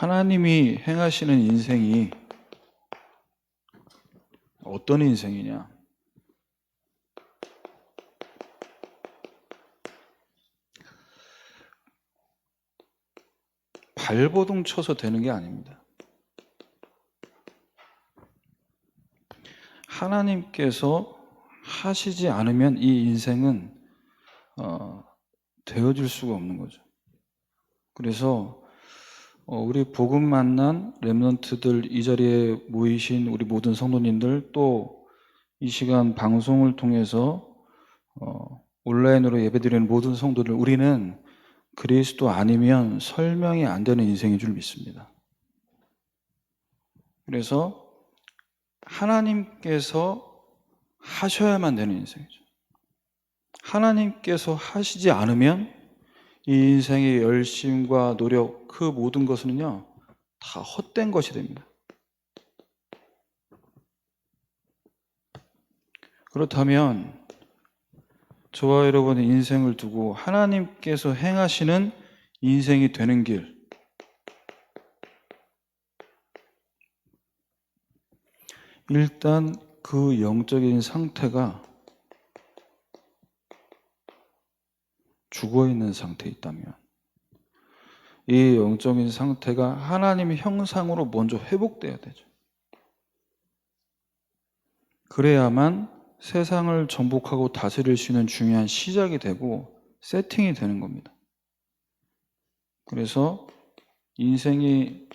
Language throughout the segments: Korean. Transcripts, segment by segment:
하나님이 행하시는 인생이 어떤 인생이냐? 발버둥 쳐서 되는 게 아닙니다. 하나님께서 하시지 않으면 이 인생은 되어질 수가 없는 거죠. 그래서 우리 복음 만난 렘넌트들, 이 자리에 모이신 우리 모든 성도님들, 또 이 시간 방송을 통해서 온라인으로 예배드리는 모든 성도들, 우리는 그리스도 아니면 설명이 안 되는 인생인 줄 믿습니다. 그래서 하나님께서 하셔야만 되는 인생이죠. 하나님께서 하시지 않으면 이 인생의 열심과 노력, 그 모든 것은요 다 헛된 것이 됩니다. 그렇다면 저와 여러분의 인생을 두고 하나님께서 행하시는 인생이 되는 길, 일단 그 영적인 상태가 죽어있는 상태에 있다면, 이 영적인 상태가 하나님의 형상으로 먼저 회복돼야 되죠. 그래야만 세상을 정복하고 다스릴 수 있는 중요한 시작이 되고 세팅이 되는 겁니다. 그래서 인생이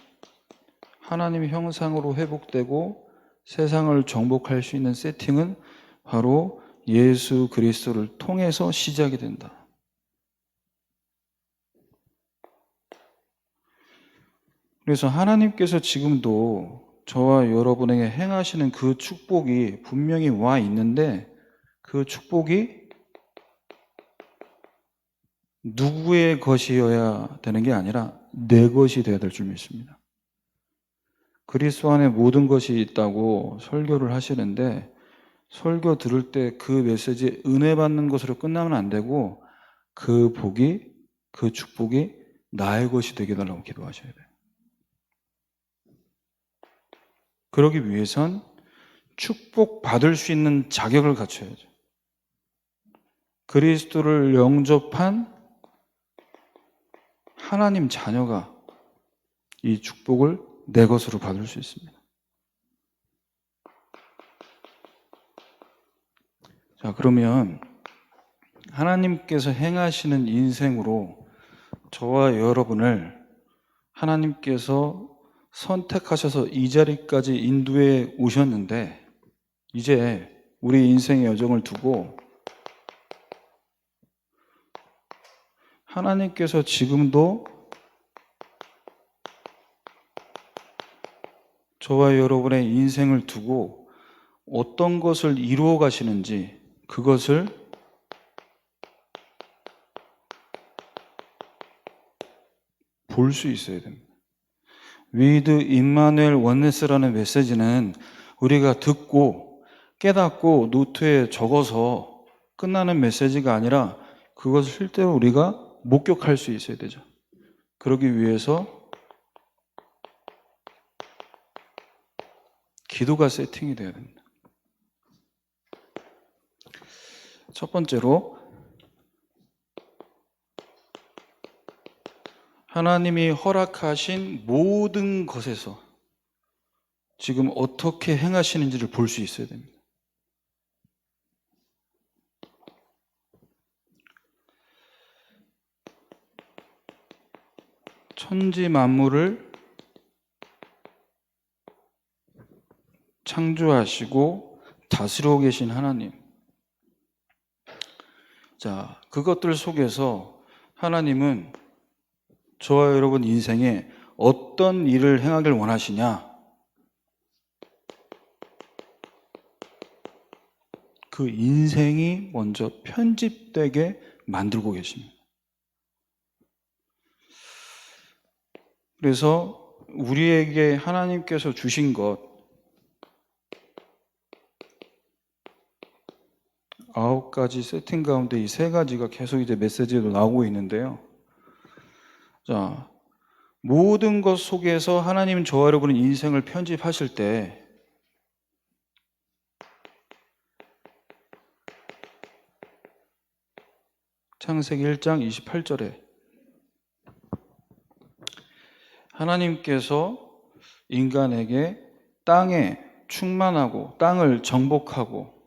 하나님의 형상으로 회복되고 세상을 정복할 수 있는 세팅은 바로 예수 그리스도를 통해서 시작이 된다. 그래서 하나님께서 지금도 저와 여러분에게 행하시는 그 축복이 분명히 와 있는데, 그 축복이 누구의 것이어야 되는 게 아니라 내 것이 되어야 될 줄 믿습니다. 그리스도 안에 모든 것이 있다고 설교를 하시는데, 설교 들을 때 그 메시지에 은혜 받는 것으로 끝나면 안 되고, 그 복이, 그 축복이 나의 것이 되게 해달라고 기도하셔야 돼요. 그러기 위해선 축복받을 수 있는 자격을 갖춰야죠. 그리스도를 영접한 하나님 자녀가 이 축복을 내 것으로 받을 수 있습니다. 자, 그러면 하나님께서 행하시는 인생으로 저와 여러분을 하나님께서 선택하셔서 이 자리까지 인도해 오셨는데, 이제 우리 인생의 여정을 두고 하나님께서 지금도 저와 여러분의 인생을 두고 어떤 것을 이루어 가시는지, 그것을 볼 수 있어야 됩니다. 위드 임마누엘 원네스라는 메시지는 우리가 듣고 깨닫고 노트에 적어서 끝나는 메시지가 아니라 그것을 실제로 우리가 목격할 수 있어야 되죠. 그러기 위해서 기도가 세팅이 돼야 됩니다. 첫 번째로, 하나님이 허락하신 모든 것에서 지금 어떻게 행하시는지를 볼 수 있어야 됩니다. 천지 만물을 창조하시고 다스리고 계신 하나님. 자, 그것들 속에서 하나님은 저와 여러분 인생에 어떤 일을 행하길 원하시냐? 그 인생이 먼저 편집되게 만들고 계십니다. 그래서 우리에게 하나님께서 주신 것 9가지 세팅 가운데 이 3가지가 계속 이제 메시지에도 나오고 있는데요. 자, 모든 것 속에서 하나님 저와 여러분의 인생을 편집하실 때 창세기 1장 28절에 하나님께서 인간에게 땅에 충만하고 땅을 정복하고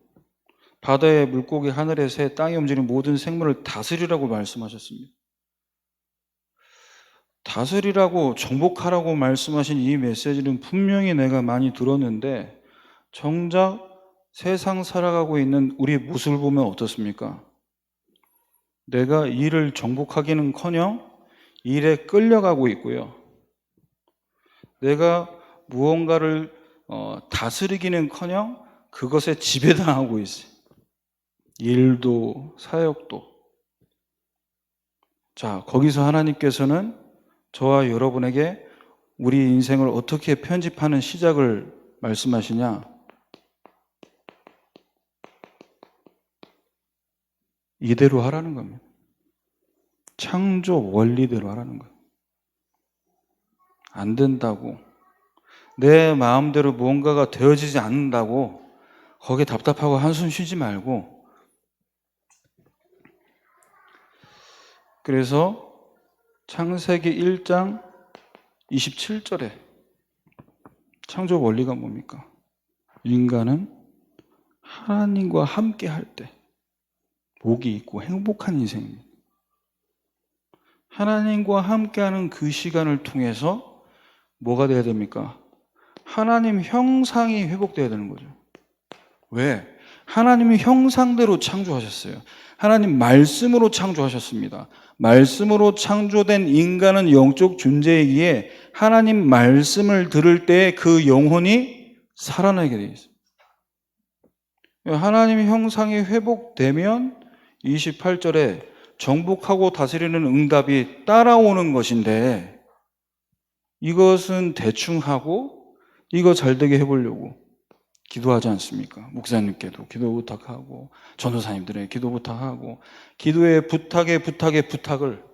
바다의 물고기, 하늘의 새, 땅에 움직이는 모든 생물을 다스리라고 말씀하셨습니다. 다스리라고 정복하라고 말씀하신 이 메시지는 분명히 내가 많이 들었는데 정작 세상 살아가고 있는 우리의 모습을 보면 어떻습니까? 내가 일을 정복하기는커녕 일에 끌려가고 있고요. 내가 무언가를 다스리기는커녕 그것에 지배당하고 있어요. 일도 사역도. 자, 거기서 하나님께서는 저와 여러분에게 우리 인생을 어떻게 편집하는 시작을 말씀하시냐? 이대로 하라는 겁니다. 창조 원리대로 하라는 거예요. 안 된다고, 내 마음대로 무언가가 되어지지 않는다고 거기에 답답하고 한숨 쉬지 말고, 그래서 창세기 1장 27절에 창조 원리가 뭡니까? 인간은 하나님과 함께 할 때 복이 있고 행복한 인생입니다. 하나님과 함께하는 그 시간을 통해서 뭐가 돼야 됩니까? 하나님 형상이 회복돼야 되는 거죠. 왜? 하나님이 형상대로 창조하셨어요. 하나님 말씀으로 창조하셨습니다. 말씀으로 창조된 인간은 영적 존재이기에 하나님 말씀을 들을 때 그 영혼이 살아나게 되어 있어요. 하나님의 형상이 회복되면 28절에 정복하고 다스리는 응답이 따라오는 것인데, 이것은 대충 하고 이거 잘되게 해보려고 기도하지 않습니까? 목사님께도 기도 부탁하고 전도사님들에게 기도 부탁하고 기도의 부탁을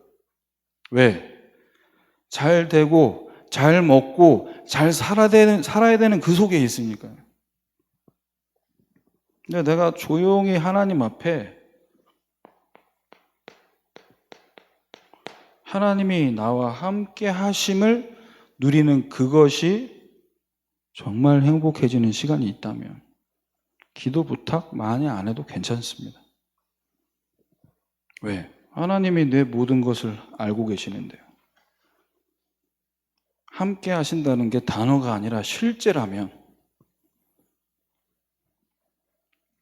왜? 잘 되고 잘 먹고 잘 살아야 되는 그 속에 있으니까요. 근데 내가 조용히 하나님 앞에 하나님이 나와 함께 하심을 누리는 그것이 정말 행복해지는 시간이 있다면 기도 부탁 많이 안 해도 괜찮습니다. 왜? 하나님이 내 모든 것을 알고 계시는데요. 함께 하신다는 게 단어가 아니라 실제라면,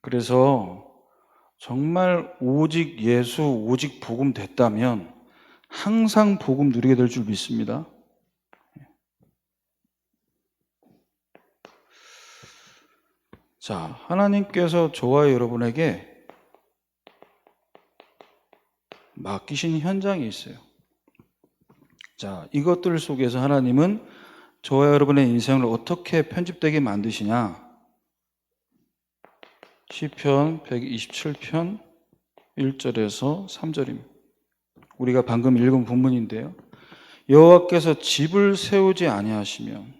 그래서 정말 오직 예수, 오직 복음 됐다면 항상 복음 누리게 될 줄 믿습니다. 자, 하나님께서 저와 여러분에게 맡기신 현장이 있어요. 자, 이것들 속에서 하나님은 저와 여러분의 인생을 어떻게 편집되게 만드시냐? 시편 127편 1절에서 3절입니다. 우리가 방금 읽은 본문인데요. 여호와께서 집을 세우지 아니하시면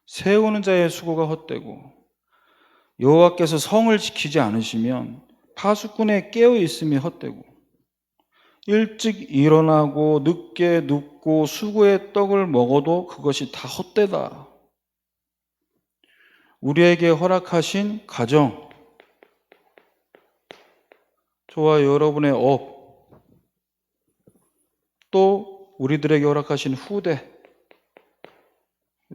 세우는 자의 수고가 헛되고, 여호와께서 성을 지키지 않으시면 파수꾼의 깨어 있음이 헛되고, 일찍 일어나고 늦게 눕고 수고의 떡을 먹어도 그것이 다 헛되다. 우리에게 허락하신 가정, 저와 여러분의 업, 또 우리들에게 허락하신 후대,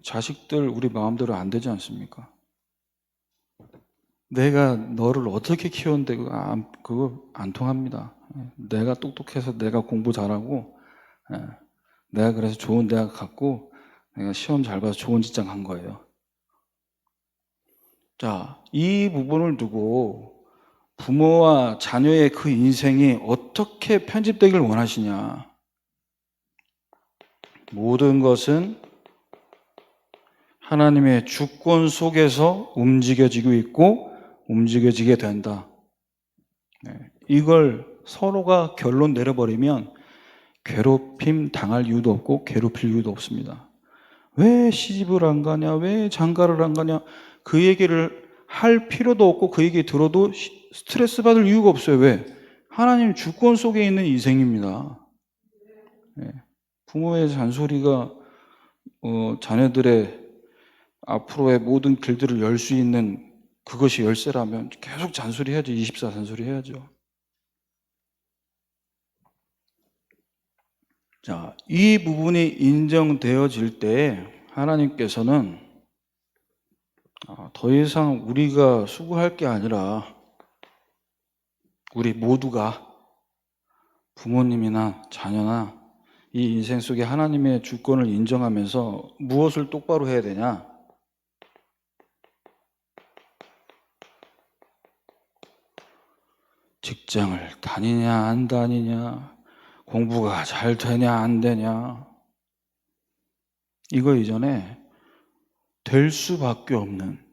자식들 우리 마음대로 안 되지 않습니까? 내가 너를 어떻게 키웠는데 그거 안 통합니다. 내가 똑똑해서 내가 공부 잘하고, 내가 그래서 좋은 대학 갔고, 내가 시험 잘 봐서 좋은 직장 간 거예요. 자, 이 부분을 두고 부모와 자녀의 그 인생이 어떻게 편집되길 원하시냐? 모든 것은 하나님의 주권 속에서 움직여지고 있고 움직여지게 된다. 이걸 서로가 결론 내려버리면 괴롭힘 당할 이유도 없고 괴롭힐 이유도 없습니다. 왜 시집을 안 가냐? 왜 장가를 안 가냐? 그 얘기를 할 필요도 없고 그 얘기 들어도 스트레스 받을 이유가 없어요. 왜? 하나님 주권 속에 있는 인생입니다. 예. 부모의 잔소리가 자녀들의 앞으로의 모든 길들을 열 수 있는 그것이 열쇠라면 계속 잔소리 해야죠. 24 잔소리 해야죠. 자, 이 부분이 인정되어질 때 하나님께서는 더 이상 우리가 수고할 게 아니라 우리 모두가 부모님이나 자녀나 이 인생 속에 하나님의 주권을 인정하면서 무엇을 똑바로 해야 되냐? 직장을 다니냐 안 다니냐, 공부가 잘 되냐 안 되냐, 이거 이전에 될 수밖에 없는,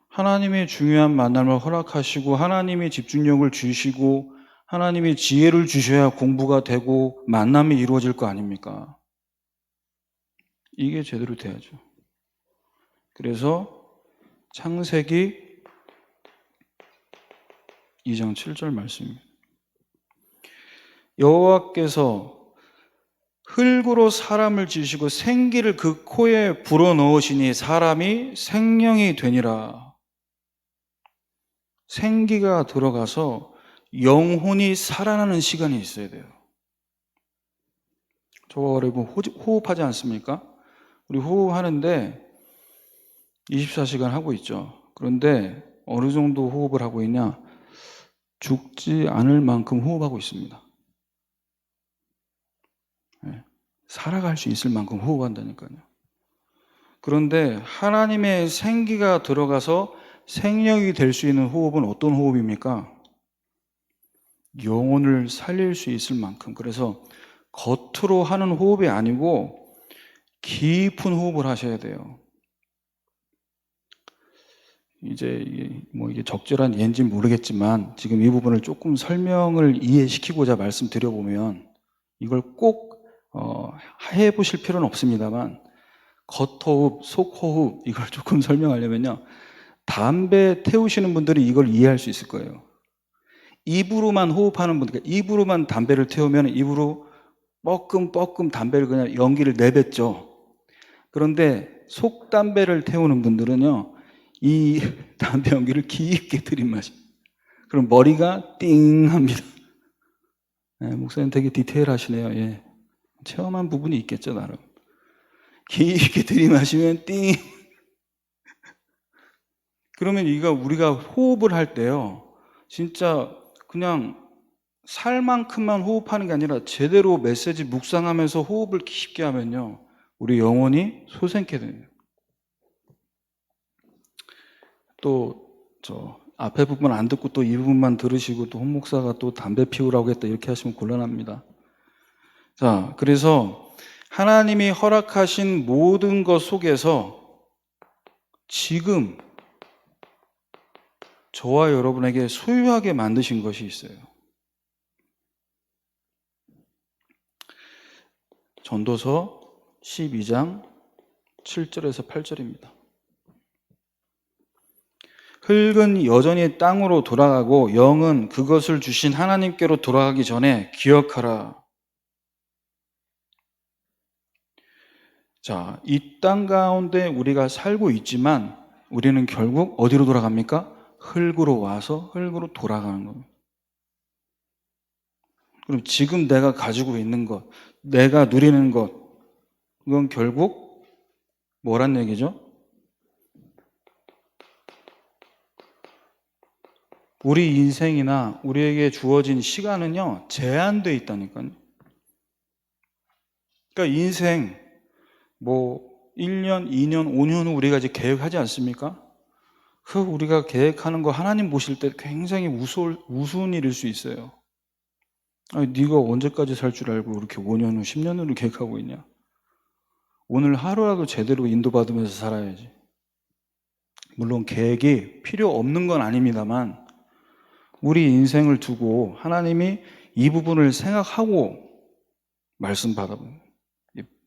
하나님의 중요한 만남을 허락하시고 하나님이 집중력을 주시고 하나님이 지혜를 주셔야 공부가 되고 만남이 이루어질 거 아닙니까? 이게 제대로 돼야죠. 그래서 창세기 2장 7절 말씀입니다. 여호와께서 흙으로 사람을 지으시고 생기를 그 코에 불어넣으시니 사람이 생명이 되니라. 생기가 들어가서 영혼이 살아나는 시간이 있어야 돼요. 저와 여러분 호흡하지 않습니까? 우리 호흡하는데 24시간 하고 있죠. 그런데 어느 정도 호흡을 하고 있냐? 죽지 않을 만큼 호흡하고 있습니다. 네. 살아갈 수 있을 만큼 호흡한다니까요. 그런데 하나님의 생기가 들어가서 생명이 될 수 있는 호흡은 어떤 호흡입니까? 영혼을 살릴 수 있을 만큼. 그래서 겉으로 하는 호흡이 아니고 깊은 호흡을 하셔야 돼요. 이제 이게 적절한 예인지는 모르겠지만 지금 이 부분을 조금 설명을 이해시키고자 말씀드려보면, 이걸 꼭 해보실 필요는 없습니다만 겉호흡, 속호흡 이걸 조금 설명하려면요, 담배 태우시는 분들이 이걸 이해할 수 있을 거예요. 입으로만 호흡하는 분들, 입으로만 담배를 태우면 입으로 뻐끔뻐끔 담배를 그냥 연기를 내뱉죠. 그런데 속담배를 태우는 분들은요, 이 담배 연기를 깊게 들이마십니다. 그럼 머리가 띵 합니다. 네, 목사님 되게 디테일하시네요. 예. 체험한 부분이 있겠죠, 나름. 깊게 들이마시면 띵. 그러면 우리가 호흡을 할 때요, 진짜 그냥 살 만큼만 호흡하는 게 아니라 제대로 메시지 묵상하면서 호흡을 깊게 하면요, 우리 영혼이 솟게 돼요. 또 저 앞에 부분 안 듣고 또 이 부분만 들으시고 또 홍 목사가 또 담배 피우라고 했다 이렇게 하시면 곤란합니다. 자, 그래서 하나님이 허락하신 모든 것 속에서 지금 저와 여러분에게 소유하게 만드신 것이 있어요. 전도서 12장 7절에서 8절입니다. 흙은 여전히 땅으로 돌아가고 영은 그것을 주신 하나님께로 돌아가기 전에 기억하라. 자, 이 땅 가운데 우리가 살고 있지만 우리는 결국 어디로 돌아갑니까? 흙으로 와서 흙으로 돌아가는 겁니다. 그럼 지금 내가 가지고 있는 것, 내가 누리는 것, 이건 결국 뭐란 얘기죠? 우리 인생이나 우리에게 주어진 시간은요, 제한되어 있다니까요. 그러니까 인생 1년, 2년, 5년 후 우리가 이제 계획하지 않습니까? 우리가 계획하는 거 하나님 보실 때 굉장히 우스운 일일 수 있어요. 아니, 네가 언제까지 살 줄 알고 이렇게 5년 후, 10년 후로 계획하고 있냐? 오늘 하루라도 제대로 인도받으면서 살아야지. 물론 계획이 필요 없는 건 아닙니다만 우리 인생을 두고 하나님이 이 부분을 생각하고 말씀 받아보면.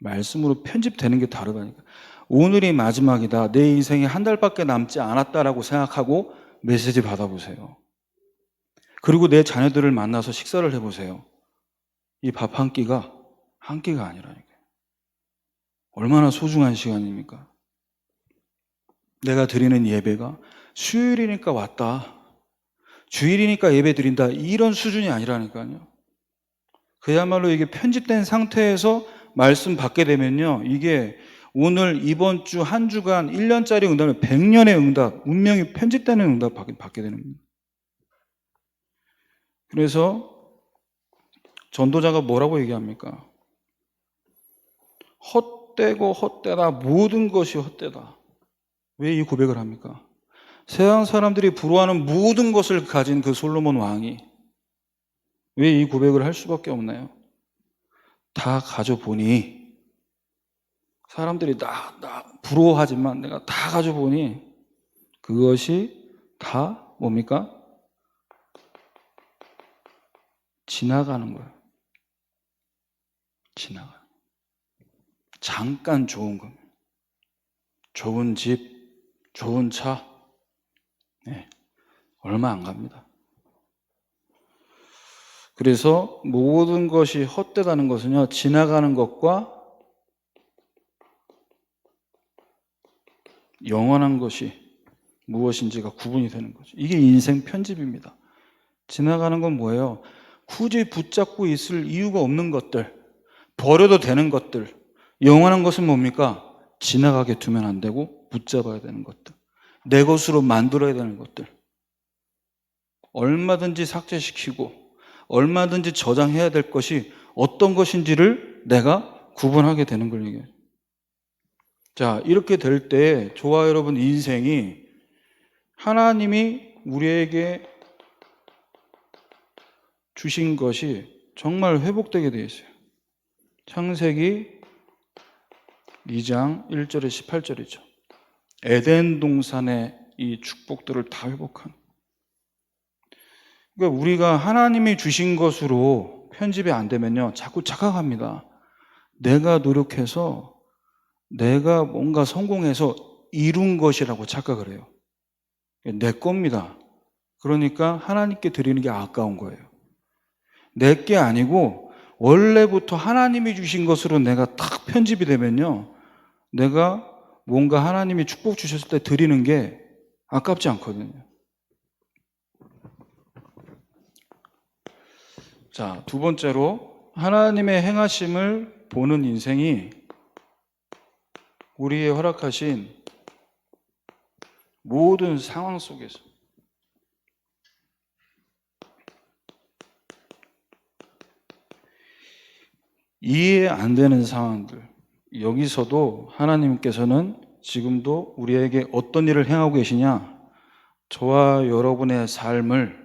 말씀으로 편집되는 게 다르다니까. 오늘이 마지막이다. 내 인생이 한 달밖에 남지 않았다라고 생각하고 메시지 받아보세요. 그리고 내 자녀들을 만나서 식사를 해보세요. 이 밥 한 끼가 아니라니까요. 얼마나 소중한 시간입니까? 내가 드리는 예배가 수요일이니까 왔다, 주일이니까 예배 드린다, 이런 수준이 아니라니까요. 그야말로 이게 편집된 상태에서 말씀 받게 되면요, 이게 오늘 이번 주 한 주간 1년짜리 응답을 100년의 응답, 운명이 편집되는 응답 받게 되는 겁니다. 그래서 전도자가 뭐라고 얘기합니까? 헛되고 헛되다, 모든 것이 헛되다. 왜 이 고백을 합니까? 세상 사람들이 부러워하는 모든 것을 가진 그 솔로몬 왕이 왜 이 고백을 할 수밖에 없나요? 다 가져보니, 사람들이 나 부러워하지만 내가 다 가져보니 그것이 다 뭡니까? 지나가는 거예요. 지나가. 잠깐 좋은 겁니다. 좋은 집, 좋은 차, 네, 얼마 안 갑니다. 그래서 모든 것이 헛되다는 것은요, 지나가는 것과 영원한 것이 무엇인지가 구분이 되는 거죠. 이게 인생 편집입니다. 지나가는 건 뭐예요? 굳이 붙잡고 있을 이유가 없는 것들, 버려도 되는 것들. 영원한 것은 뭡니까? 지나가게 두면 안 되고 붙잡아야 되는 것들, 내 것으로 만들어야 되는 것들, 얼마든지 삭제시키고 얼마든지 저장해야 될 것이 어떤 것인지를 내가 구분하게 되는 걸 얘기해요. 자, 이렇게 될 때 저와 여러분 인생이 하나님이 우리에게 주신 것이 정말 회복되게 되어 있어요. 창세기 2장 1절에 18절이죠. 에덴 동산의 이 축복들을 다 회복한. 그러니까 우리가 하나님이 주신 것으로 편집이 안 되면요, 자꾸 착각합니다. 내가 노력해서 내가 뭔가 성공해서 이룬 것이라고 착각을 해요. 내 겁니다. 그러니까 하나님께 드리는 게 아까운 거예요. 내 게 아니고 원래부터 하나님이 주신 것으로 내가 딱 편집이 되면요, 내가 뭔가 하나님이 축복 주셨을 때 드리는 게 아깝지 않거든요. 자, 두 번째로 하나님의 행하심을 보는 인생이 우리의 허락하신 모든 상황 속에서 이해 안 되는 상황들, 여기서도 하나님께서는 지금도 우리에게 어떤 일을 행하고 계시냐? 저와 여러분의 삶을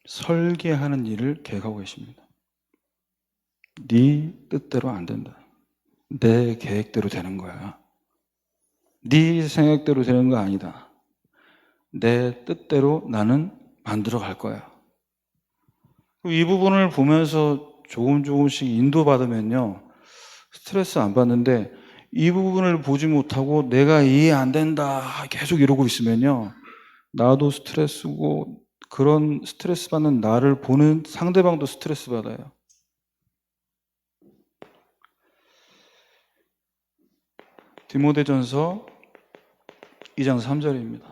설계하는 일을 계획하고 계십니다. 네 뜻대로 안 된다. 내 계획대로 되는 거야. 네 생각대로 되는 거 아니다. 내 뜻대로 나는 만들어 갈 거야. 이 부분을 보면서 조금씩 인도받으면요, 스트레스 안 받는데, 이 부분을 보지 못하고 내가 이해 안 된다 계속 이러고 있으면요, 나도 스트레스고 그런 스트레스 받는 나를 보는 상대방도 스트레스 받아요. 디모데전서 2장 3절입니다.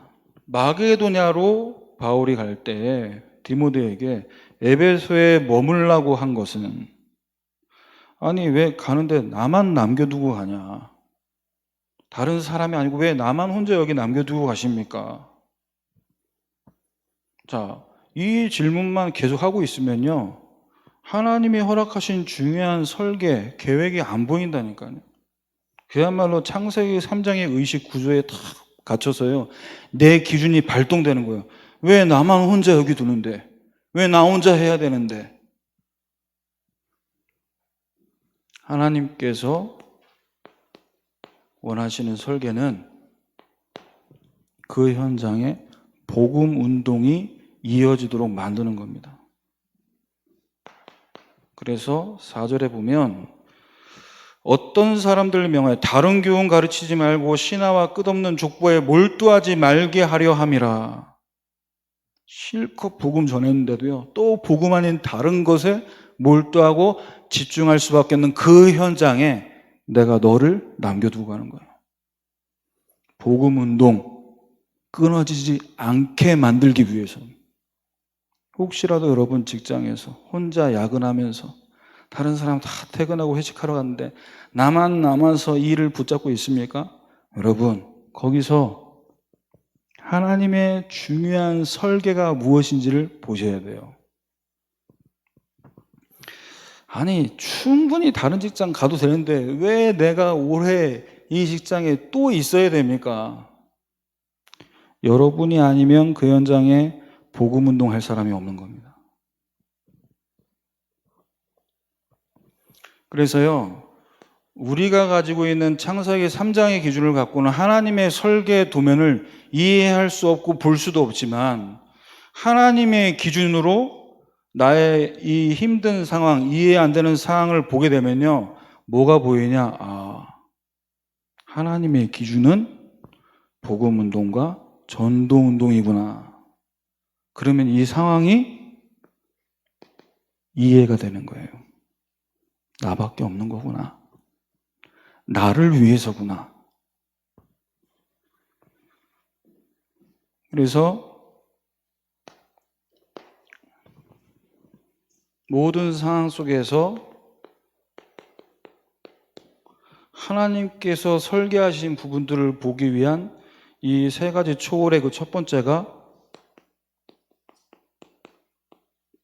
마게도냐로 바울이 갈 때 디모데에게 에베소에 머물라고 한 것은, 아니 왜 가는데 나만 남겨두고 가냐? 다른 사람이 아니고 왜 나만 혼자 여기 남겨두고 가십니까? 자, 이 질문만 계속하고 있으면요, 하나님이 허락하신 중요한 설계, 계획이 안 보인다니까요. 그야말로 창세기 3장의 의식 구조에 다 갇혀서요, 내 기준이 발동되는 거예요. 왜 나만 혼자 여기 두는데? 왜 나 혼자 해야 되는데? 하나님께서 원하시는 설계는 그 현장에 복음 운동이 이어지도록 만드는 겁니다. 그래서 4절에 보면 어떤 사람들을 명하여 다른 교훈 가르치지 말고 신하와 끝없는 족보에 몰두하지 말게 하려 함이라. 실컷 복음 전했는데도요, 또 복음 아닌 다른 것에 몰두하고 집중할 수밖에 없는 그 현장에 내가 너를 남겨두고 가는 거예요. 복음 운동 끊어지지 않게 만들기 위해서. 혹시라도 여러분 직장에서 혼자 야근하면서 다른 사람 다 퇴근하고 회식하러 갔는데 나만 남아서 일을 붙잡고 있습니까? 여러분, 거기서 하나님의 중요한 설계가 무엇인지를 보셔야 돼요. 아니, 충분히 다른 직장 가도 되는데 왜 내가 올해 이 직장에 또 있어야 됩니까? 여러분이 아니면 그 현장에 복음 운동할 사람이 없는 겁니다. 그래서요, 우리가 가지고 있는 창세기 3장의 기준을 갖고는 하나님의 설계 도면을 이해할 수 없고 볼 수도 없지만 하나님의 기준으로 나의 이 힘든 상황, 이해 안 되는 상황을 보게 되면요, 뭐가 보이냐? 하나님의 기준은 복음 운동과 전도 운동이구나. 그러면 이 상황이 이해가 되는 거예요. 나밖에 없는 거구나. 나를 위해서구나. 그래서 모든 상황 속에서 하나님께서 설계하신 부분들을 보기 위한 이 세 가지 초월의 그 첫 번째가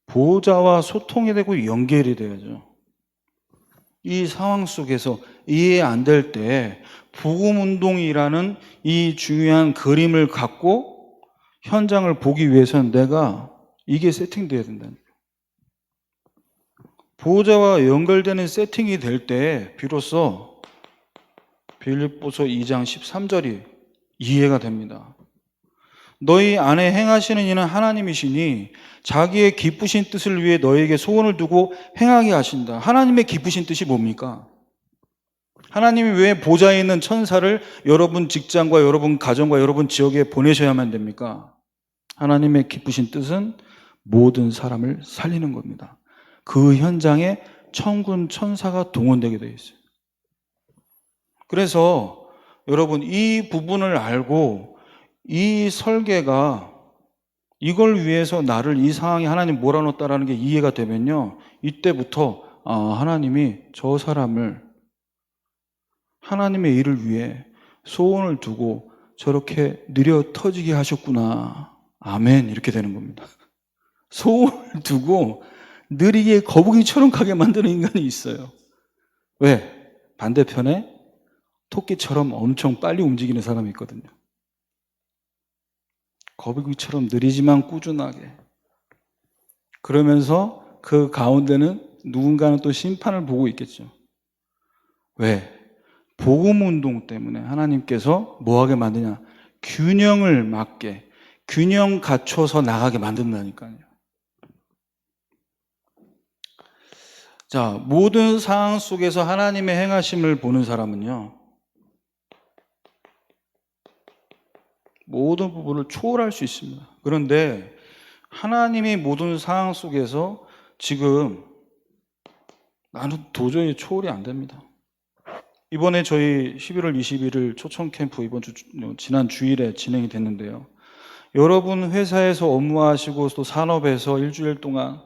보호자와 소통이 되고 연결이 되어야죠. 이 상황 속에서 이해 안 될 때 복음 운동이라는 이 중요한 그림을 갖고 현장을 보기 위해서는 내가 이게 세팅돼야 된다는 거예요. 보호자와 연결되는 세팅이 될 때 비로소 빌립보서 2장 13절이 이해가 됩니다. 너희 안에 행하시는 이는 하나님이시니 자기의 기쁘신 뜻을 위해 너에게 소원을 두고 행하게 하신다. 하나님의 기쁘신 뜻이 뭡니까? 하나님이 왜 보좌에 있는 천사를 여러분 직장과 여러분 가정과 여러분 지역에 보내셔야만 됩니까? 하나님의 기쁘신 뜻은 모든 사람을 살리는 겁니다. 그 현장에 천군 천사가 동원되게 되어 있어요. 그래서 여러분 이 부분을 알고 이 설계가 이걸 위해서 나를 이 상황에 하나님 몰아넣었다라는 게 이해가 되면요, 이때부터 하나님이 저 사람을 하나님의 일을 위해 소원을 두고 저렇게 느려 터지게 하셨구나. 아멘. 이렇게 되는 겁니다. 소원을 두고 느리게 거북이처럼 가게 만드는 인간이 있어요. 왜? 반대편에 토끼처럼 엄청 빨리 움직이는 사람이 있거든요. 거북이처럼 느리지만 꾸준하게. 그러면서 그 가운데는 누군가는 또 심판을 보고 있겠죠. 왜? 복음 운동 때문에 하나님께서 뭐하게 만드냐? 균형을 맞게, 균형 갖춰서 나가게 만든다니까요. 자, 모든 상황 속에서 하나님의 행하심을 보는 사람은요, 모든 부분을 초월할 수 있습니다. 그런데 하나님이 모든 상황 속에서 지금 나는 도저히 초월이 안 됩니다. 이번에 저희 11월 21일 초청 캠프 지난 주일에 진행이 됐는데요. 여러분 회사에서 업무하시고 또 산업에서 일주일 동안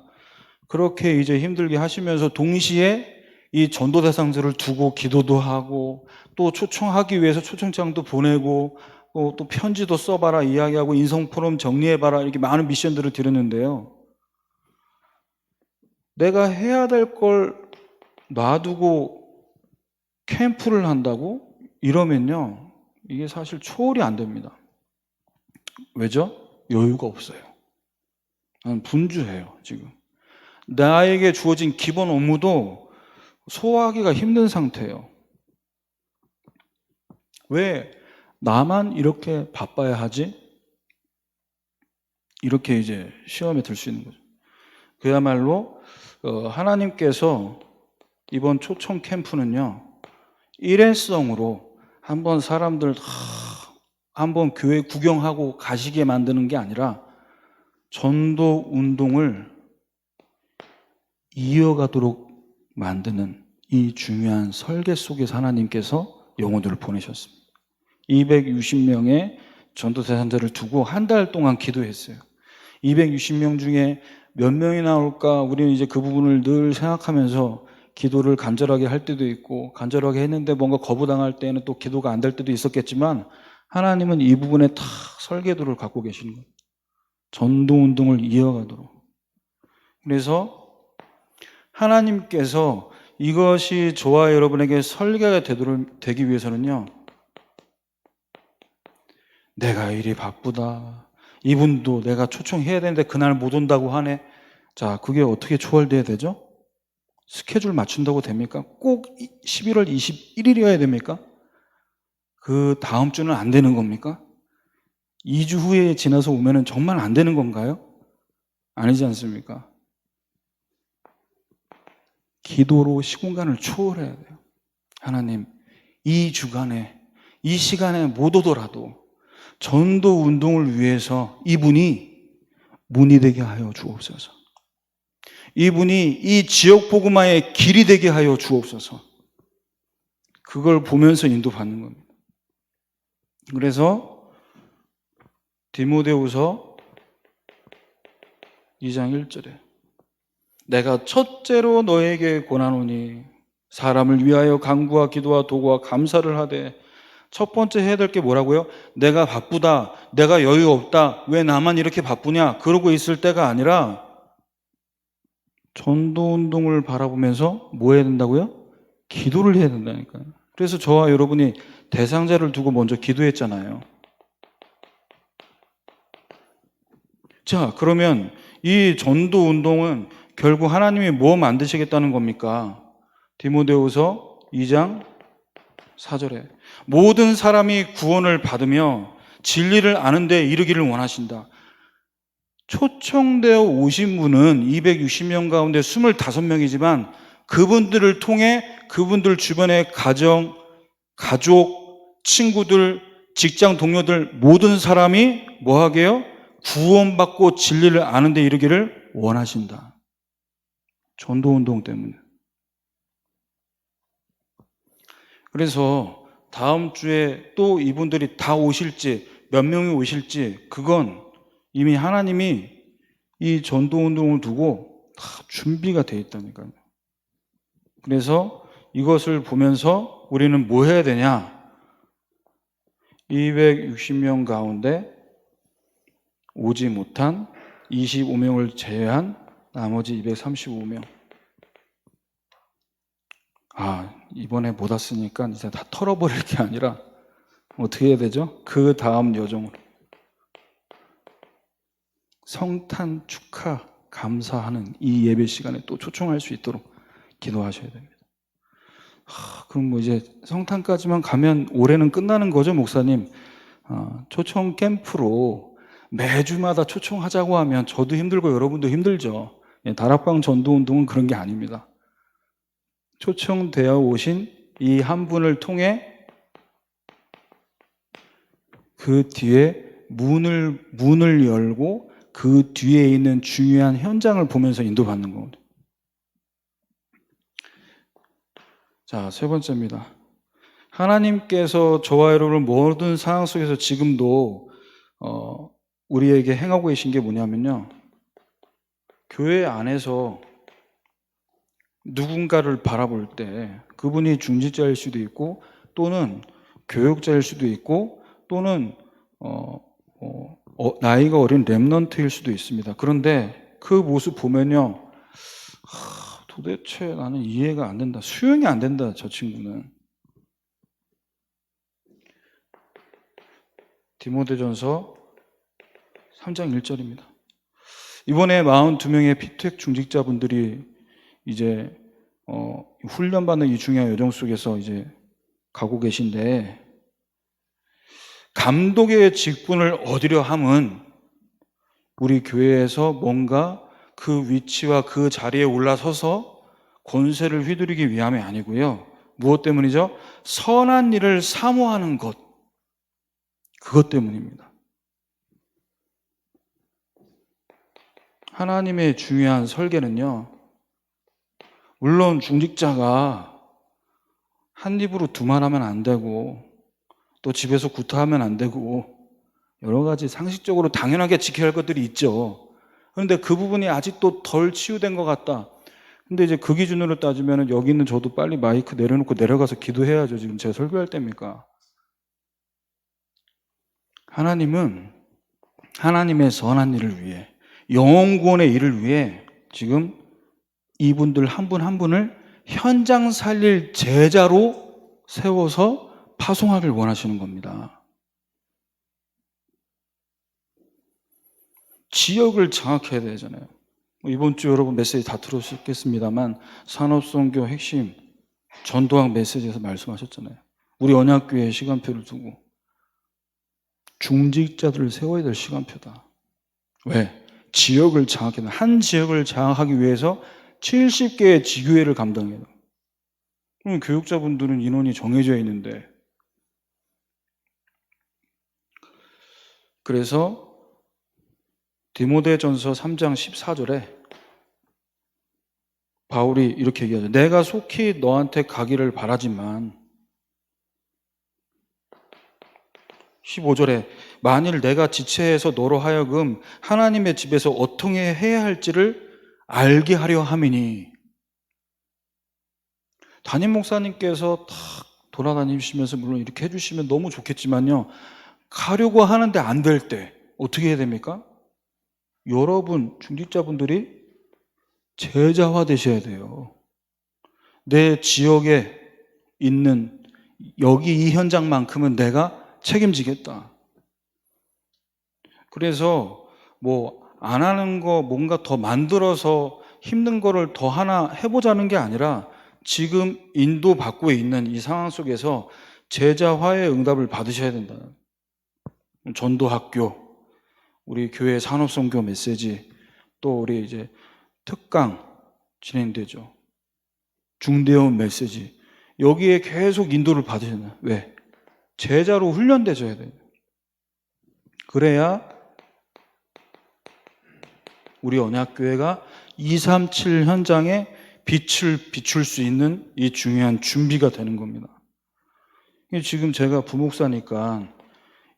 그렇게 이제 힘들게 하시면서 동시에 이 전도 대상자를 두고 기도도 하고 또 초청하기 위해서 초청장도 보내고 또 편지도 써봐라 이야기하고 인성 포럼 정리해봐라 이렇게 많은 미션들을 드렸는데요. 내가 해야 될 걸 놔두고 캠프를 한다고? 이러면요, 이게 사실 초월이 안 됩니다. 왜죠? 여유가 없어요. 나는 분주해요, 지금. 나에게 주어진 기본 업무도 소화하기가 힘든 상태예요. 왜 나만 이렇게 바빠야 하지? 이렇게 이제 시험에 들 수 있는 거죠. 그야말로 하나님께서 이번 초청 캠프는요, 일회성으로 한번 사람들 한번 교회 구경하고 가시게 만드는 게 아니라 전도 운동을 이어가도록 만드는 이 중요한 설계 속에서 하나님께서 영혼들을 보내셨습니다. 260명의 전도 대상자를 두고 한 달 동안 기도했어요. 260명 중에 몇 명이 나올까, 우리는 이제 그 부분을 늘 생각하면서 기도를 간절하게 할 때도 있고, 간절하게 했는데 뭔가 거부당할 때는 또 기도가 안 될 때도 있었겠지만, 하나님은 이 부분에 다 설계도를 갖고 계시는 거예요. 전도 운동을 이어가도록. 그래서 하나님께서 이것이 저와 여러분에게 설계가 되기 위해서는요, 내가 일이 바쁘다, 이분도 내가 초청해야 되는데 그날 못 온다고 하네. 자, 그게 어떻게 초월돼야 되죠? 스케줄 맞춘다고 됩니까? 꼭 11월 21일이어야 됩니까? 그 다음 주는 안 되는 겁니까? 2주 후에 지나서 오면은 정말 안 되는 건가요? 아니지 않습니까? 기도로 시공간을 초월해야 돼요. 하나님, 이 주간에, 이 시간에 못 오더라도 전도 운동을 위해서 이분이 문이 되게 하여 주옵소서. 이분이 이 지역 복음화의 길이 되게 하여 주옵소서. 그걸 보면서 인도받는 겁니다. 그래서 디모데후서 2장 1절에 내가 첫째로 너에게 권하노니 사람을 위하여 간구와 기도와 도구와 감사를 하되, 첫 번째 해야 될 게 뭐라고요? 내가 바쁘다, 내가 여유 없다, 왜 나만 이렇게 바쁘냐, 그러고 있을 때가 아니라 전도운동을 바라보면서 뭐 해야 된다고요? 기도를 해야 된다니까요. 그래서 저와 여러분이 대상자를 두고 먼저 기도했잖아요. 자, 그러면 이 전도운동은 결국 하나님이 뭐 만드시겠다는 겁니까? 디모데후서 2장 4절에 모든 사람이 구원을 받으며 진리를 아는 데 이르기를 원하신다. 초청되어 오신 분은 260명 가운데 25명이지만 그분들을 통해 그분들 주변의 가정, 가족, 친구들, 직장 동료들 모든 사람이 뭐 하게요? 구원받고 진리를 아는 데 이르기를 원하신다. 전도운동 때문에. 그래서 다음 주에 또 이분들이 다 오실지, 몇 명이 오실지, 그건 이미 하나님이 이 전도운동을 두고 다 준비가 되어 있다니까요. 그래서 이것을 보면서 우리는 뭐 해야 되냐? 260명 가운데 오지 못한 25명을 제외한 나머지 235명. 이번에 못 왔으니까 이제 다 털어버릴 게 아니라 어떻게 해야 되죠? 그 다음 여정으로 성탄 축하 감사하는 이 예배 시간에 또 초청할 수 있도록 기도하셔야 됩니다. 그럼 뭐 이제 성탄까지만 가면 올해는 끝나는 거죠, 목사님? 초청 캠프로 매주마다 초청하자고 하면 저도 힘들고 여러분도 힘들죠. 다락방 전도운동은 그런 게 아닙니다. 초청되어 오신 이 한 분을 통해 그 뒤에 문을 열고 그 뒤에 있는 중요한 현장을 보면서 인도받는 겁니다. 자, 세 번째입니다. 하나님께서 저와 여러분을 모든 상황 속에서 지금도 우리에게 행하고 계신 게 뭐냐면요, 교회 안에서 누군가를 바라볼 때 그분이 중직자일 수도 있고 또는 교육자일 수도 있고 또는 나이가 어린 렘넌트일 수도 있습니다. 그런데 그 모습 보면요, 도대체 나는 이해가 안 된다, 수용이 안 된다, 저 친구는. 디모데전서 3장 1절입니다. 이번에 42명의 피투액 중직자분들이 이제 훈련받는 이 중요한 여정 속에서 이제 가고 계신데, 감독의 직분을 얻으려 함은 우리 교회에서 뭔가 그 위치와 그 자리에 올라서서 권세를 휘두르기 위함이 아니고요. 무엇 때문이죠? 선한 일을 사모하는 것. 그것 때문입니다. 하나님의 중요한 설계는요, 물론 중직자가 한 입으로 두말하면 안 되고 또 집에서 구타하면 안 되고 여러 가지 상식적으로 당연하게 지켜야 할 것들이 있죠. 그런데 그 부분이 아직도 덜 치유된 것 같다. 근데 이제 그 기준으로 따지면 여기 있는 저도 빨리 마이크 내려놓고 내려가서 기도해야죠. 지금 제가 설교할 때입니까? 하나님은 하나님의 선한 일을 위해, 영혼 구원의 일을 위해 지금 이분들 한 분 한 분을 현장 살릴 제자로 세워서 파송하길 원하시는 겁니다. 지역을 장악해야 되잖아요. 이번 주 여러분 메시지 다 들으셨겠습니다만 산업선교 핵심 전도학 메시지에서 말씀하셨잖아요. 우리 언약교회에 시간표를 두고 중직자들을 세워야 될 시간표다. 왜? 지역을 장악해야 돼. 한 지역을 장악하기 위해서 70개의 지교회를 감당해야 돼. 그럼 교육자분들은 인원이 정해져 있는데, 그래서 디모데전서 3장 14절에 바울이 이렇게 얘기하죠. 내가 속히 너한테 가기를 바라지만 15절에 만일 내가 지체해서 너로 하여금 하나님의 집에서 어떻게 해야 할지를 알게 하려 함이니. 담임 목사님께서 탁 돌아다니시면서 물론 이렇게 해주시면 너무 좋겠지만요, 가려고 하는데 안 될 때 어떻게 해야 됩니까? 여러분 중직자분들이 제자화 되셔야 돼요. 내 지역에 있는 여기 이 현장만큼은 내가 책임지겠다. 그래서 뭐 안 하는 거 뭔가 더 만들어서 힘든 거를 더 하나 해보자는 게 아니라 지금 인도받고 있는 이 상황 속에서 제자화의 응답을 받으셔야 된다. 전도학교, 우리 교회 산업선교 메시지, 또 우리 이제 특강 진행되죠. 중대원 메시지. 여기에 계속 인도를 받으셔야 돼요. 왜? 제자로 훈련되셔야 돼요. 그래야 우리 언약교회가 237 현장에 빛을 비출 수 있는 이 중요한 준비가 되는 겁니다. 지금 제가 부목사니까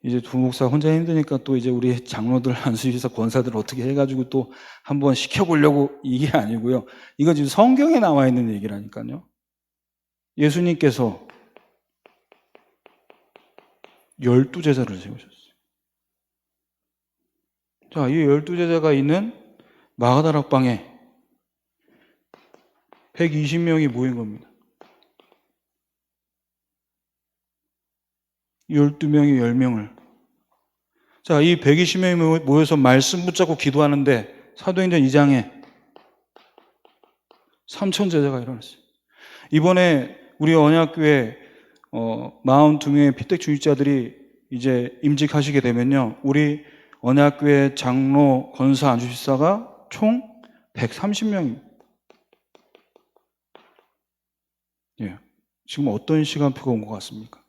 이제 부목사 혼자 힘드니까 또 이제 우리 장로들, 안수지사, 권사들 어떻게 해가지고 또 한번 시켜보려고 이게 아니고요. 이거 지금 성경에 나와 있는 얘기라니까요. 예수님께서 12제자를 세우셨어요. 자, 이 12제자가 있는 마가다락방에 120명이 모인 겁니다. 12명이 10명을. 자, 이 120명이 모여서 말씀 붙잡고 기도하는데 사도행전 2장에 3,000제자가 일어났어요. 이번에 우리 언약교회 42명의 피택 중직자들이 이제 임직하시게 되면요, 우리 언약교회 장로, 권사, 안수집사가 총 130명입니다. 예. 지금 어떤 시간표가 온 것 같습니까?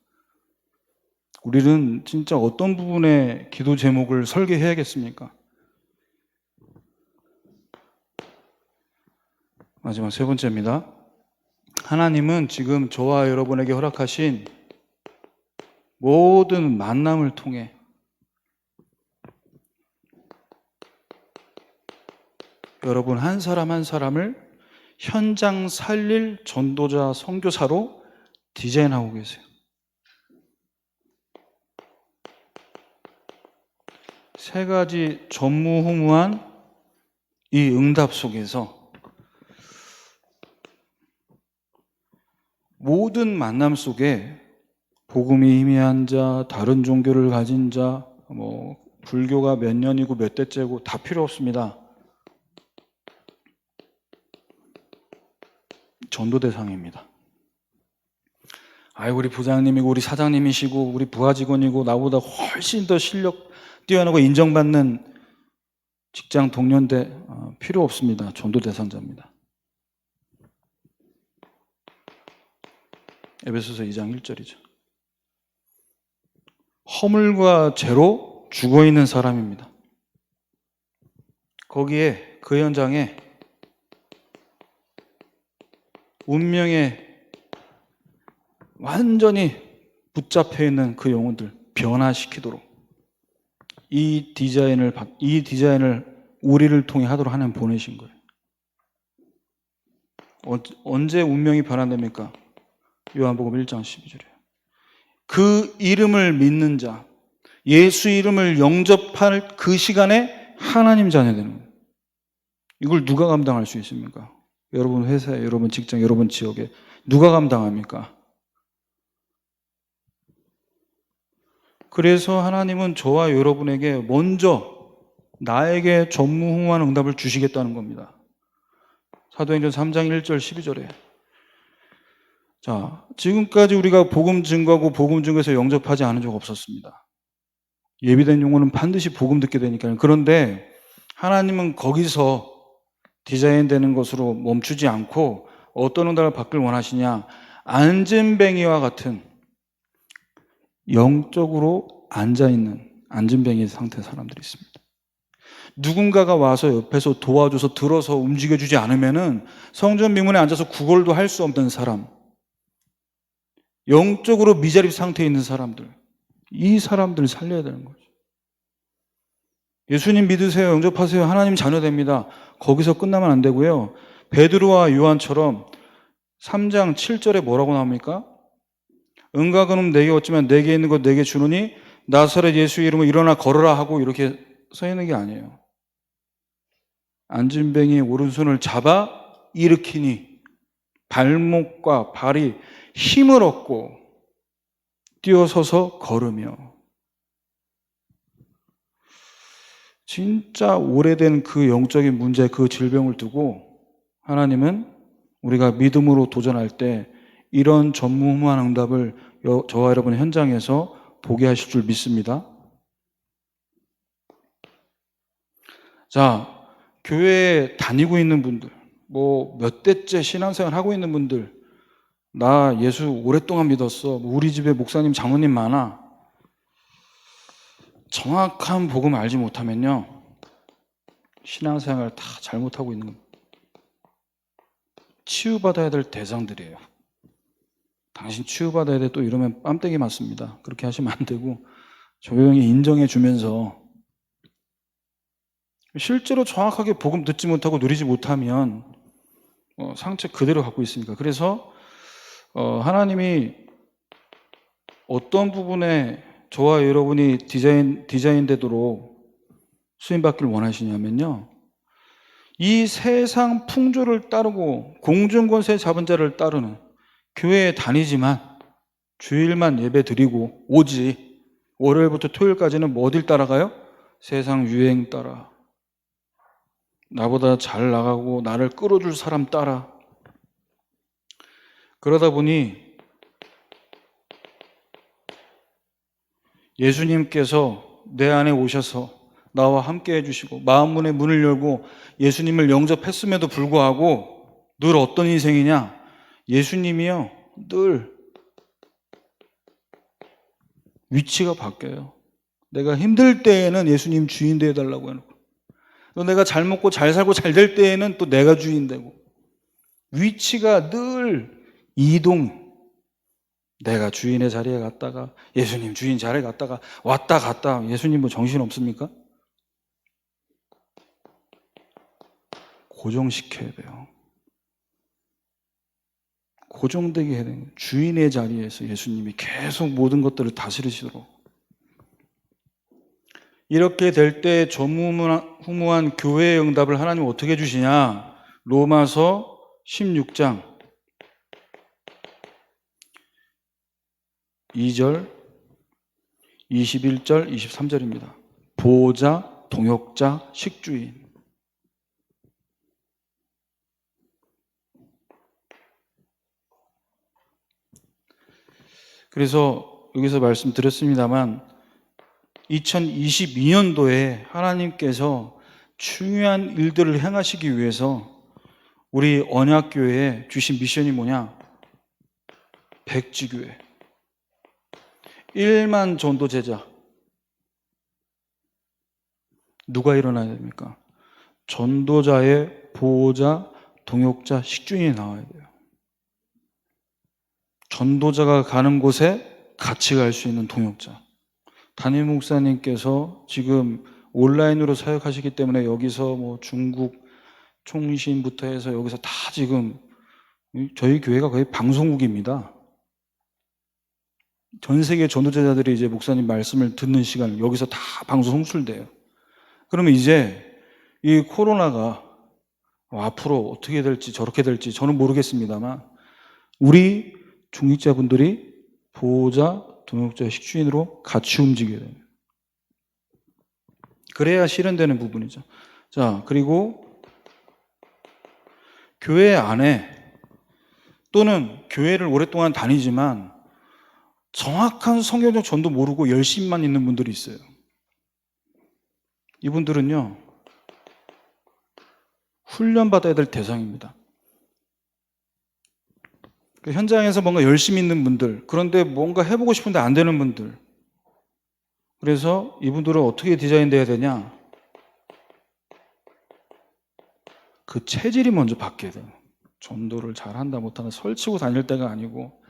우리는 진짜 어떤 부분에 기도 제목을 설계해야겠습니까? 마지막 세 번째입니다. 하나님은 지금 저와 여러분에게 허락하신 모든 만남을 통해 여러분 한 사람 한 사람을 현장 살릴 전도자, 선교사로 디자인하고 계세요. 세 가지 전무후무한 이 응답 속에서 모든 만남 속에 복음이 희미한 자, 다른 종교를 가진 자, 불교가 몇 년이고 몇 대째고 다 필요 없습니다. 전도 대상입니다. 우리 부장님이고 우리 사장님이시고 우리 부하 직원이고 나보다 훨씬 더 실력 뛰어나고 인정받는 직장 동료인데 필요 없습니다. 전도 대상자입니다. 에베소서 2장 1절이죠. 허물과 죄로 죽어있는 사람입니다. 거기에 그 현장에 운명에 완전히 붙잡혀 있는 그 영혼들 변화시키도록 이 디자인을 우리를 통해 하도록 하나님 보내신 거예요. 언제 운명이 변화됩니까? 요한복음 1장 12절이에요. 그 이름을 믿는 자, 예수 이름을 영접할 그 시간에 하나님 자녀 되는 거예요. 이걸 누가 감당할 수 있습니까? 여러분 회사에, 여러분 직장, 여러분 지역에 누가 감당합니까? 그래서 하나님은 저와 여러분에게 먼저 나에게 전무후무한 응답을 주시겠다는 겁니다. 사도행전 3장 1절 12절에 자, 지금까지 우리가 복음 증거하고 복음 증거에서 영접하지 않은 적 없었습니다. 예비된 영혼은 반드시 복음 듣게 되니까요. 그런데 하나님은 거기서 디자인되는 것으로 멈추지 않고 어떤 응답을 받길 원하시냐? 안진뱅이와 같은 영적으로 앉아있는 안진뱅이 상태의 사람들이 있습니다. 누군가가 와서 옆에서 도와줘서 들어서 움직여주지 않으면은 성전 미문에 앉아서 구걸도 할 수 없는 사람, 영적으로 미자립 상태에 있는 사람들, 이 사람들을 살려야 되는 거죠. 예수님 믿으세요, 영접하세요, 하나님 자녀 됩니다. 거기서 끝나면 안 되고요. 베드로와 요한처럼 3장 7절에 뭐라고 나옵니까? 은과 금은 내게 얻지만 내게 있는 것 내게 주노니 나사렛 예수 이름으로 일어나 걸어라 하고 이렇게 써 있는 게 아니에요. 안진뱅이의 오른손을 잡아 일으키니 발목과 발이 힘을 얻고 뛰어서서 걸으며, 진짜 오래된 그 영적인 문제, 그 질병을 두고 하나님은 우리가 믿음으로 도전할 때 이런 전무후무한 응답을 저와 여러분의 현장에서 보게 하실 줄 믿습니다. 자, 교회에 다니고 있는 분들, 뭐 몇 대째 신앙생활 하고 있는 분들, 나 예수 오랫동안 믿었어, 우리 집에 목사님 장로님 많아, 정확한 복음 알지 못하면요 신앙생활 다 잘못하고 있는 겁니다. 치유받아야 될 대상들이에요. 당신 치유받아야 돼 또 이러면 뺨때기 맞습니다. 그렇게 하시면 안 되고 조용히 인정해 주면서, 실제로 정확하게 복음 듣지 못하고 누리지 못하면 상처 그대로 갖고 있으니까. 그래서 하나님이 어떤 부분에 저와 여러분이 디자인되도록 수임받기를 원하시냐면요, 이 세상 풍조를 따르고 공중권세 잡은 자를 따르는, 교회에 다니지만 주일만 예배 드리고 오지, 월요일부터 토요일까지는 뭐 어딜 따라가요? 세상 유행 따라, 나보다 잘 나가고 나를 끌어줄 사람 따라. 그러다 보니 예수님께서 내 안에 오셔서 나와 함께 해주시고 마음문의 문을 열고 예수님을 영접했음에도 불구하고 늘 어떤 인생이냐? 예수님이요 늘 위치가 바뀌어요. 내가 힘들 때에는 예수님 주인 되어달라고 해놓고, 또 내가 잘 먹고 잘 살고 잘 될 때에는 또 내가 주인 되고, 위치가 늘 이동. 내가 주인의 자리에 갔다가 예수님 주인 자리에 갔다가 왔다 갔다. 예수님 뭐 정신 없습니까? 고정시켜야 돼요. 고정되게 해야 돼요. 주인의 자리에서 예수님이 계속 모든 것들을 다스리시도록. 이렇게 될 때 전무후무한 교회의 응답을 하나님 어떻게 해주시냐? 로마서 16장 2절, 21절, 23절입니다. 보호자, 동역자, 식주인. 그래서 여기서 말씀드렸습니다만 2022년도에 하나님께서 중요한 일들을 행하시기 위해서 우리 언약교회에 주신 미션이 뭐냐? 백지교회. 1만 전도 제자. 누가 일어나야 됩니까? 전도자의 보호자, 동역자, 식주인이 나와야 돼요. 전도자가 가는 곳에 같이 갈 수 있는 동역자. 담임 목사님께서 지금 온라인으로 사역하시기 때문에 여기서 뭐 중국 총신부터 해서 여기서 다 지금 저희 교회가 거의 방송국입니다. 전 세계 전도자들이 이제 목사님 말씀을 듣는 시간 여기서 다 방송 송출돼요. 그러면 이제 이 코로나가 앞으로 어떻게 될지 저렇게 될지 저는 모르겠습니다만 우리 중직자분들이 보호자, 동역자, 식주인으로 같이 움직여야 돼요. 그래야 실현되는 부분이죠. 자, 그리고 교회 안에 또는 교회를 오랫동안 다니지만 정확한 성경적 전도 모르고 열심만 있는 분들이 있어요. 이분들은요, 훈련받아야 될 대상입니다. 현장에서 뭔가 열심히 있는 분들, 그런데 뭔가 해보고 싶은데 안 되는 분들. 그래서 이분들은 어떻게 디자인돼야 되냐? 그 체질이 먼저 바뀌어야 돼요. 전도를 잘한다 못한다 설치고 다닐 때가 아니고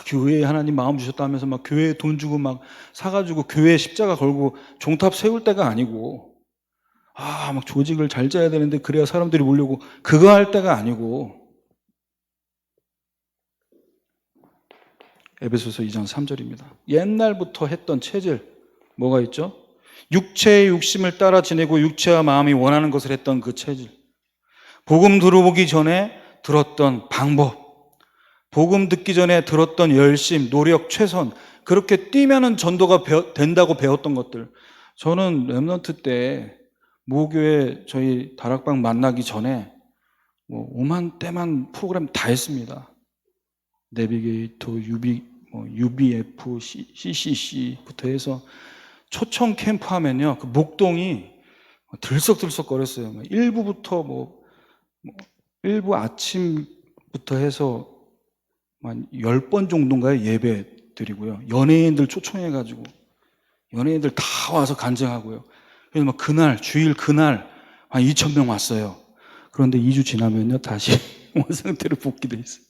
교회에 하나님 마음 주셨다면서 막 교회에 돈 주고 막 사가지고 교회에 십자가 걸고 종탑 세울 때가 아니고 막 조직을 잘 짜야 되는데 그래야 사람들이 모려고 그거 할 때가 아니고 에베소서 2장 3절입니다. 옛날부터 했던 체질 뭐가 있죠? 육체의 욕심을 따라 지내고 육체와 마음이 원하는 것을 했던 그 체질. 복음 들어보기 전에 들었던 방법, 복음 듣기 전에 들었던 열심, 노력, 최선, 그렇게 뛰면은 전도가 된다고 배웠던 것들. 저는 렘넌트 때 모교에 저희 다락방 만나기 전에 뭐 오만 때만 프로그램 다 했습니다. 내비게이터, UBF, CCC부터 해서 초청 캠프 하면요, 그 목동이 들썩들썩 거렸어요. 일부부터 일부 아침부터 해서 한 10번 정도인가요? 예배 드리고요. 연예인들 초청해가지고 연예인들 다 와서 간증하고요. 그래서 막 그날, 주일 그날 한 2,000명 왔어요. 그런데 2주 지나면요, 다시 원상태로 복귀돼 있어요.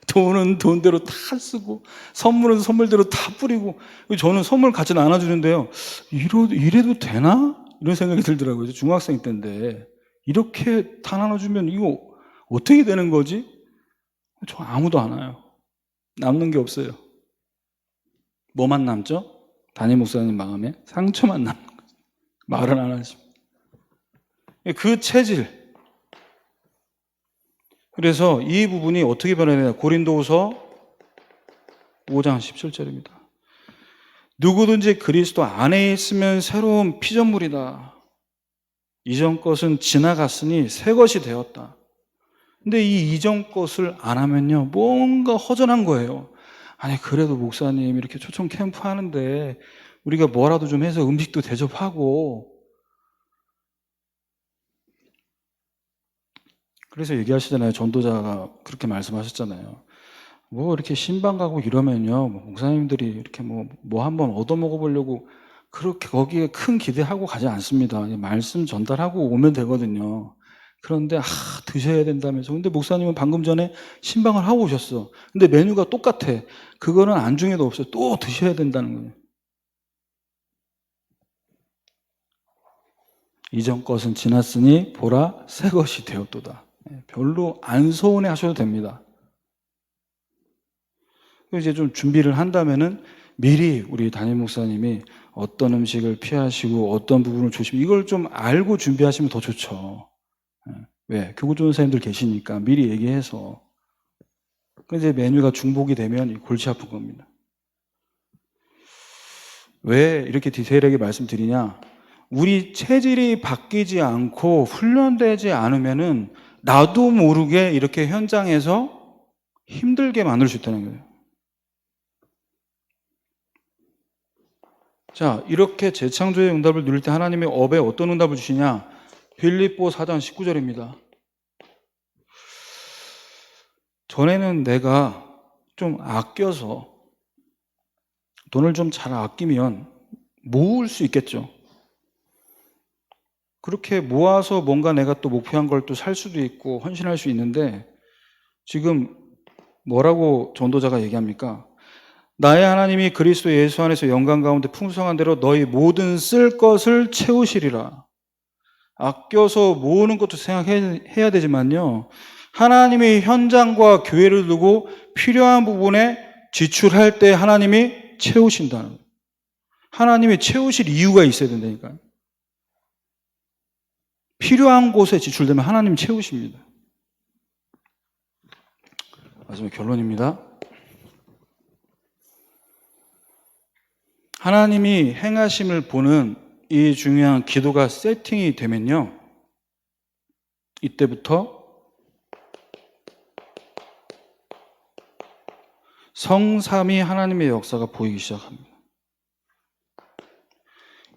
돈은 돈대로 다 쓰고 선물은 선물대로 다 뿌리고 저는 선물 같이 나눠주는데요. 이래도 되나? 이런 생각이 들더라고요. 중학생 때인데 이렇게 다 나눠주면 이거 어떻게 되는 거지? 저 아무도 안 와요. 남는 게 없어요. 뭐만 남죠? 담임 목사님 마음에 상처만 남는 거죠. 말은 안 하십니다. 그 체질. 그래서 이 부분이 어떻게 변해야 되냐? 고린도후서 5장 17절입니다. 누구든지 그리스도 안에 있으면 새로운 피조물이다. 이전 것은 지나갔으니 새 것이 되었다. 근데 이 이전 것을 안 하면요, 뭔가 허전한 거예요. 아니, 그래도 목사님 이렇게 초청 캠프 하는데 우리가 뭐라도 좀 해서 음식도 대접하고, 그래서 얘기하시잖아요. 전도자가 그렇게 말씀하셨잖아요. 뭐 이렇게 신방 가고 이러면요, 목사님들이 이렇게 뭐 한번 얻어먹어보려고 그렇게 거기에 큰 기대하고 가지 않습니다. 말씀 전달하고 오면 되거든요. 그런데 드셔야 된다면서. 근데 목사님은 방금 전에 신방을 하고 오셨어. 근데 메뉴가 똑같아. 그거는 안중에도 없어요. 또 드셔야 된다는 거예요. 이전 것은 지났으니 보라 새 것이 되었도다. 별로 안 서운해 하셔도 됩니다. 이제 좀 준비를 한다면은 미리 우리 담임 목사님이 어떤 음식을 피하시고 어떤 부분을 이걸 좀 알고 준비하시면 더 좋죠. 왜? 교구 전사님들 계시니까 미리 얘기해서. 이제 메뉴가 중복이 되면 골치 아픈 겁니다. 왜 이렇게 디테일하게 말씀드리냐? 우리 체질이 바뀌지 않고 훈련되지 않으면은 나도 모르게 이렇게 현장에서 힘들게 만들 수 있다는 거예요. 자, 이렇게 재창조의 응답을 누릴 때 하나님의 업에 어떤 응답을 주시냐? 빌립보 4장 19절입니다. 전에는 내가 좀 아껴서 돈을 좀 잘 아끼면 모을 수 있겠죠. 그렇게 모아서 뭔가 내가 또 목표한 걸 또 살 수도 있고 헌신할 수 있는데 지금 뭐라고 전도자가 얘기합니까? 나의 하나님이 그리스도 예수 안에서 영광 가운데 풍성한 대로 너희 모든 쓸 것을 채우시리라. 아껴서 모으는 것도 생각해야 되지만요. 하나님의 현장과 교회를 두고 필요한 부분에 지출할 때 하나님이 채우신다는 거예요. 하나님이 채우실 이유가 있어야 된다니까요. 필요한 곳에 지출되면 하나님 채우십니다. 마지막 결론입니다. 하나님이 행하심을 보는 이 중요한 기도가 세팅이 되면요. 이때부터 성삼위 하나님의 역사가 보이기 시작합니다.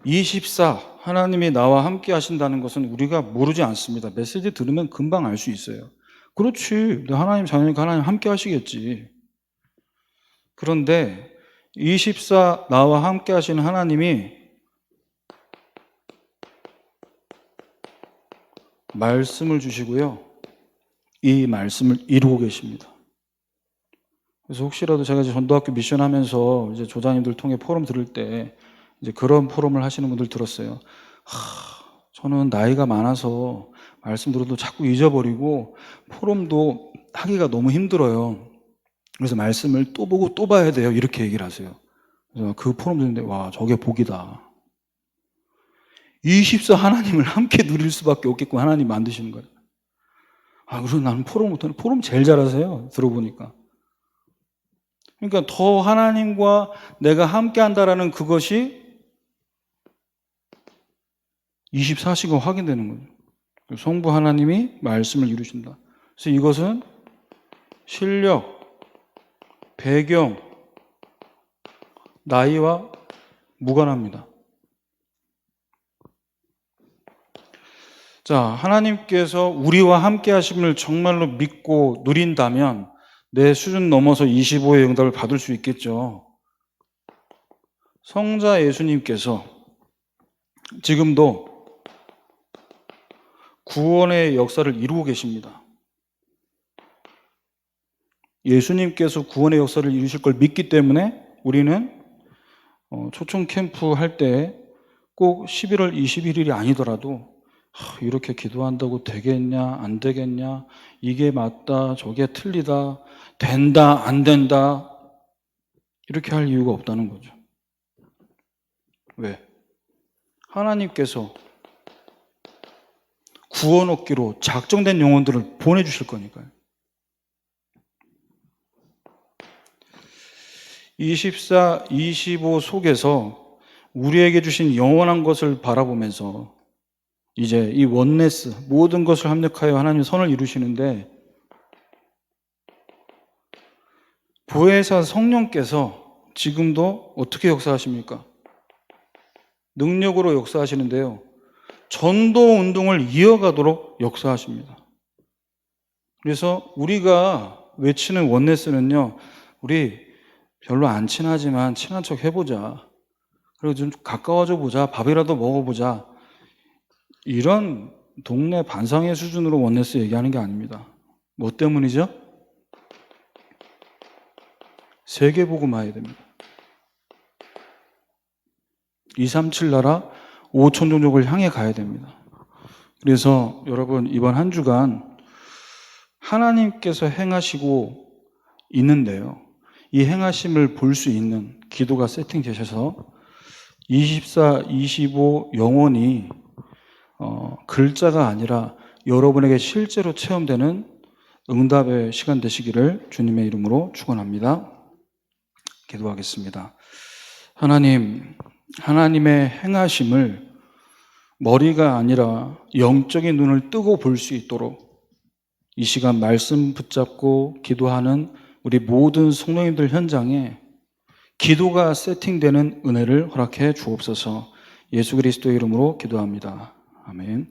24 하나님이 나와 함께 하신다는 것은 우리가 모르지 않습니다. 메시지 들으면 금방 알 수 있어요. 그렇지, 하나님 자녀니까 하나님 함께 하시겠지. 그런데 24 나와 함께 하시는 하나님이 말씀을 주시고요. 이 말씀을 이루고 계십니다. 그래서 혹시라도 제가 이제 전도학교 미션 하면서 이제 조자님들 통해 포럼 들을 때 이제 그런 포럼을 하시는 분들 들었어요. 저는 나이가 많아서 말씀 들어도 자꾸 잊어버리고 포럼도 하기가 너무 힘들어요. 그래서 말씀을 또 보고 또 봐야 돼요. 이렇게 얘기를 하세요. 그래서 그 포럼 듣는데 와, 저게 복이다. 24 하나님을 함께 누릴 수밖에 없겠고 하나님 만드시는 거예요. 그래서 나는 포럼 못하는 포럼 제일 잘하세요. 들어보니까. 그러니까 더 하나님과 내가 함께 한다라는 그것이 24시간 확인되는 거죠. 성부 하나님이 말씀을 이루신다. 그래서 이것은 실력, 배경, 나이와 무관합니다. 자, 하나님께서 우리와 함께 하심을 정말로 믿고 누린다면 내 수준 넘어서 25의 응답을 받을 수 있겠죠. 성자 예수님께서 지금도 구원의 역사를 이루고 계십니다. 예수님께서 구원의 역사를 이루실 걸 믿기 때문에 우리는 초청 캠프 할 때 꼭 11월 21일이 아니더라도 이렇게 기도한다고 되겠냐 안 되겠냐, 이게 맞다 저게 틀리다, 된다 안 된다, 이렇게 할 이유가 없다는 거죠. 왜? 하나님께서 구원 얻기로 작정된 영혼들을 보내주실 거니까요. 24, 25 속에서 우리에게 주신 영원한 것을 바라보면서 이제 이 원네스, 모든 것을 합력하여 하나님의 선을 이루시는데, 보혜사 성령께서 지금도 어떻게 역사하십니까? 능력으로 역사하시는데요. 전도 운동을 이어가도록 역사하십니다. 그래서 우리가 외치는 원네스는요, 우리 별로 안 친하지만 친한 척 해보자. 그리고 좀 가까워져 보자. 밥이라도 먹어보자. 이런 동네 반상회 수준으로 원네스 얘기하는 게 아닙니다. 뭐 때문이죠? 세계복음화해야 됩니다. 237 나라 5천 종족을 향해 가야 됩니다. 그래서 여러분 이번 한 주간 하나님께서 행하시고 있는데요. 이 행하심을 볼 수 있는 기도가 세팅되셔서 24, 25 영원히 글자가 아니라 여러분에게 실제로 체험되는 응답의 시간 되시기를 주님의 이름으로 축원합니다. 기도하겠습니다. 하나님, 하나님의 행하심을 머리가 아니라 영적인 눈을 뜨고 볼 수 있도록 이 시간 말씀 붙잡고 기도하는 우리 모든 성도님들 현장에 기도가 세팅되는 은혜를 허락해 주옵소서. 예수 그리스도의 이름으로 기도합니다. 아멘.